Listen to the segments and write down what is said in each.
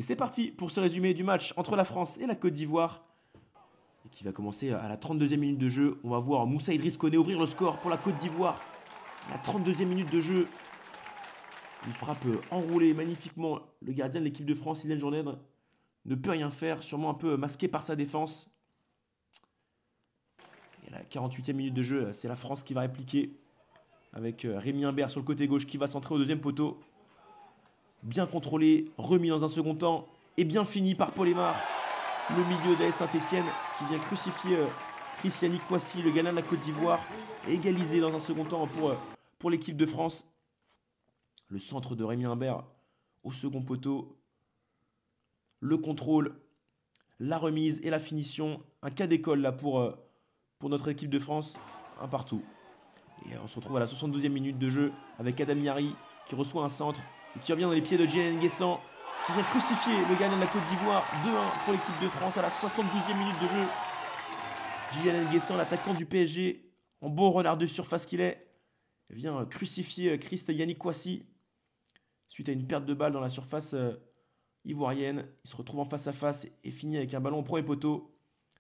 Et c'est parti pour ce résumé du match entre la France et la Côte d'Ivoire. Et qui va commencer à la 32e minute de jeu. On va voir Moussa Idriss Koné ouvrir le score pour la Côte d'Ivoire. À la 32e minute de jeu. Il frappe enroulé magnifiquement. Le gardien de l'équipe de France, Ilian Jourdain, ne peut rien faire. Sûrement un peu masqué par sa défense. Et à la 48e minute de jeu, c'est la France qui va répliquer. Avec Rémi Humbert sur le côté gauche qui va centrer au deuxième poteau. Bien contrôlé, remis dans un second temps. Et bien fini par Paul Aimar. Le milieu d'AS Saint-Etienne qui vient crucifier Yannick Kouassi, le gardien de la Côte d'Ivoire. Et égaliser dans un second temps pour l'équipe de France. Le centre de Rémi Humbert au second poteau. Le contrôle, la remise et la finition. Un cas d'école là pour notre équipe de France. Un partout. Et on se retrouve à la 72e minute de jeu avec Adam Yari qui reçoit un centre et qui revient dans les pieds de Djilanen Guessant qui vient crucifier le gardien de la Côte d'Ivoire. 2-1 pour l'équipe de France à la 72e minute de jeu. Djilanen Guessant, l'attaquant du PSG, en bon renard de surface qu'il est, vient crucifier Yannick Kouassi suite à une perte de balle dans la surface ivoirienne. Il se retrouve en face à face et finit avec un ballon au premier poteau.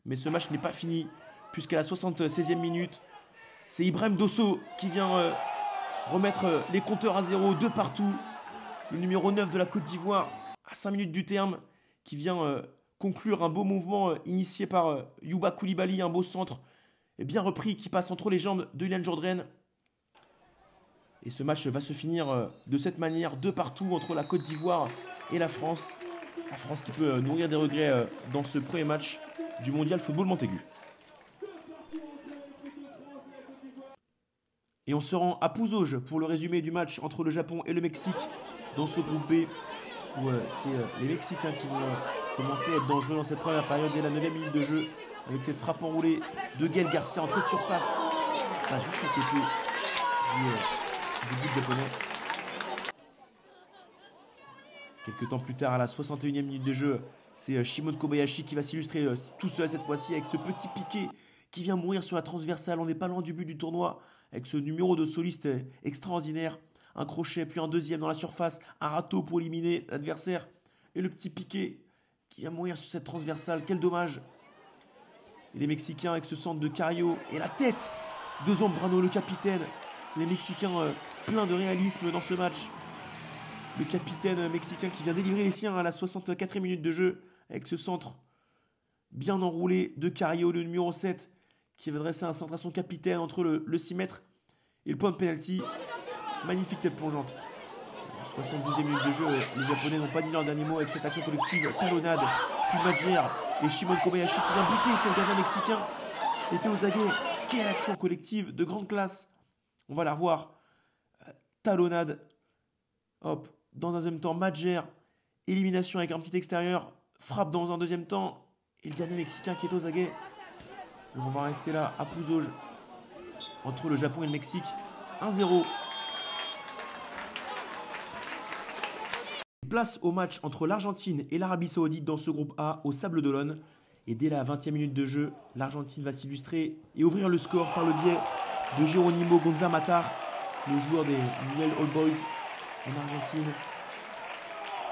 Mais ce match n'est pas fini puisqu'à la 76e minute, c'est Ibrahim Dosso qui vient remettre les compteurs à zéro, 2 partout. Le numéro 9 de la Côte d'Ivoire, à 5 minutes du terme, qui vient conclure un beau mouvement initié par Youba Koulibaly, un beau centre et bien repris qui passe entre les jambes de Ilian Jourdain. Et ce match va se finir de cette manière, 2 partout entre la Côte d'Ivoire et la France. La France qui peut nourrir des regrets dans ce premier match du Mondial Football Montaigu. Et on se rend à Pouzauges pour le résumé du match entre le Japon et le Mexique dans ce groupe B où c'est les Mexicains qui vont commencer à être dangereux dans cette première période dès la 9e minute de jeu avec cette frappe enroulée de Gaël Garcia, entrée de surface, là, juste à côté du but japonais. Quelques temps plus tard, à la 61e minute de jeu, c'est Shimon Kobayashi qui va s'illustrer tout seul cette fois-ci avec ce petit piqué qui vient mourir sur la transversale. On n'est pas loin du but du tournoi avec ce numéro de soliste extraordinaire. Un crochet, puis un deuxième dans la surface, un râteau pour éliminer l'adversaire. Et le petit piqué qui vient mourir sur cette transversale. Quel dommage. Et les Mexicains avec ce centre de Cario et la tête de Zambrano, le capitaine. Les Mexicains pleins de réalisme dans ce match. Le capitaine mexicain qui vient délivrer les siens à la 64e minute de jeu avec ce centre bien enroulé de Cario, le numéro 7, qui va dresser un centre à son capitaine entre le 6 mètres et le point de pénalty. Magnifique tête plongeante. 72e minute de jeu, les Japonais n'ont pas dit leur dernier mot avec cette action collective. Talonnade, puis Madjer et Shimon Kobayashi qui vient buter sur le gardien mexicain qui était aux aguets. Quelle action collective de grande classe. On va la revoir. Talonnade. Hop. Dans un deuxième temps, Madjer. Élimination avec un petit extérieur. Frappe dans un deuxième temps. Et le gardien mexicain qui est aux aguets. Donc on va rester là à Pouzauges entre le Japon et le Mexique. 1-0. Place au match entre l'Argentine et l'Arabie Saoudite dans ce groupe A au Sables d'Olonne. Et dès la 20e minute de jeu, l'Argentine va s'illustrer et ouvrir le score par le biais de Jeronimo Gonzamatar, le joueur des Newell's Old Boys en Argentine.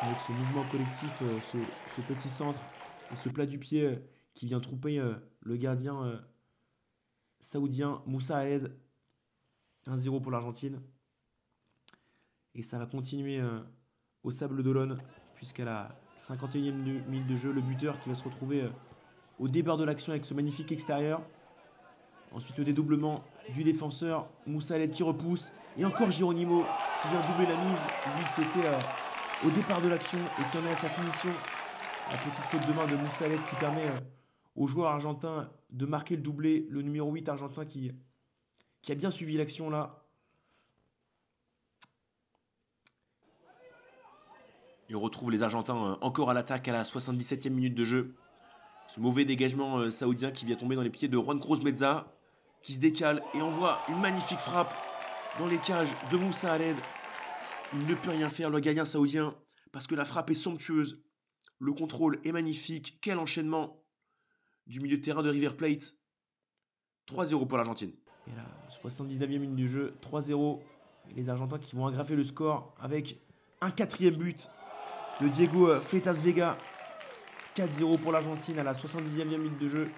Avec ce mouvement collectif, ce petit centre et ce plat du pied qui vient tromper le gardien saoudien Moussa Ahed. 1-0 pour l'Argentine. Et ça va continuer au Sables d'Olonne, puisqu'à la 51e minute de jeu, le buteur qui va se retrouver au début de l'action avec ce magnifique extérieur. Ensuite, le dédoublement du défenseur, Moussa Ahed qui repousse. Et encore Jeronimo qui vient doubler la mise, lui qui était au départ de l'action et qui en est à sa finition. La petite faute de main de Moussa Ahed qui permet au joueur argentin de marquer le doublé, le numéro 8 argentin qui a bien suivi l'action là. Et on retrouve les Argentins encore à l'attaque à la 77e minute de jeu. Ce mauvais dégagement saoudien qui vient tomber dans les pieds de Juan Cruz Meza, qui se décale et envoie une magnifique frappe dans les cages de Moussa Ahed. Il ne peut rien faire, le gardien saoudien, parce que la frappe est somptueuse. Le contrôle est magnifique. Quel enchaînement du milieu de terrain de River Plate. 3-0 pour l'Argentine. Et là, 79e minute du jeu, 3-0. Et les Argentins qui vont aggraver le score avec un 4e but. de Diego Freitas Vega. 4-0 pour l'Argentine à la 70e minute de jeu.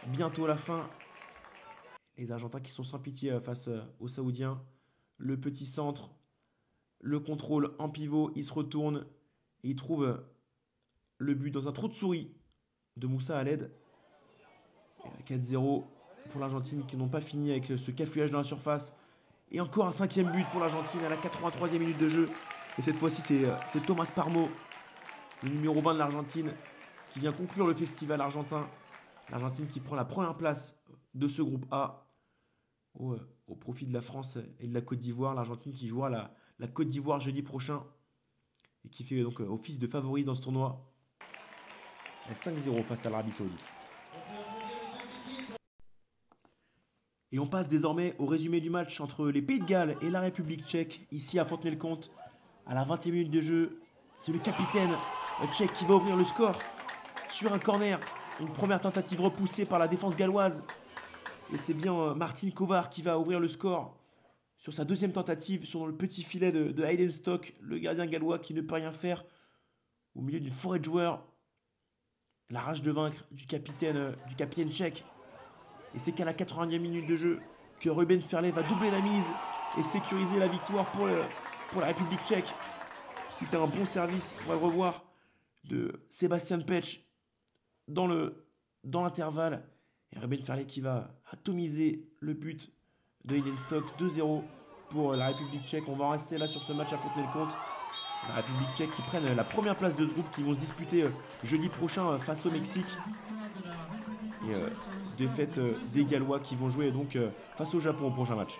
Bientôt la fin. Les Argentins qui sont sans pitié face aux Saoudiens. Le petit centre, le contrôle en pivot, il se retourne et il trouve le but dans un trou de souris de Moussa Aled. 4-0 pour l'Argentine qui n'ont pas fini avec ce cafouillage dans la surface. Et encore un 5e but pour l'Argentine à la 83e minute de jeu. Et cette fois-ci, c'est Thomas Parmo, le numéro 20 de l'Argentine, qui vient conclure le festival argentin. L'Argentine qui prend la première place de ce groupe A au profit de la France et de la Côte d'Ivoire. L'Argentine qui jouera la Côte d'Ivoire jeudi prochain et qui fait donc office de favori dans ce tournoi. 5-0 face à l'Arabie Saoudite. Et on passe désormais au résumé du match entre les Pays de Galles et la République tchèque, ici à Fontenay-le-Comte. À la 20e minute de jeu, c'est le capitaine tchèque qui va ouvrir le score sur un corner. Une première tentative repoussée par la défense galloise. Et c'est bien Martin Kovar qui va ouvrir le score sur sa deuxième tentative, sur le petit filet de Hayden Stock, le gardien gallois qui ne peut rien faire au milieu d'une forêt de joueurs. La rage de vaincre du capitaine tchèque. Et c'est qu'à la 80e minute de jeu que Ruben Ferlet va doubler la mise et sécuriser la victoire pour la République tchèque. Suite à un bon service, on va le revoir, de Sebastian Pech dans l'intervalle. Et Ruben Ferlet qui va atomiser le but de Hayden Stock. 2-0 pour la République tchèque. On va en rester là sur ce match à Fontenay-le-Comte. La République tchèque qui prennent la première place de ce groupe qui vont se disputer jeudi prochain face au Mexique. Et défaite des Gallois qui vont jouer donc face au Japon au prochain match.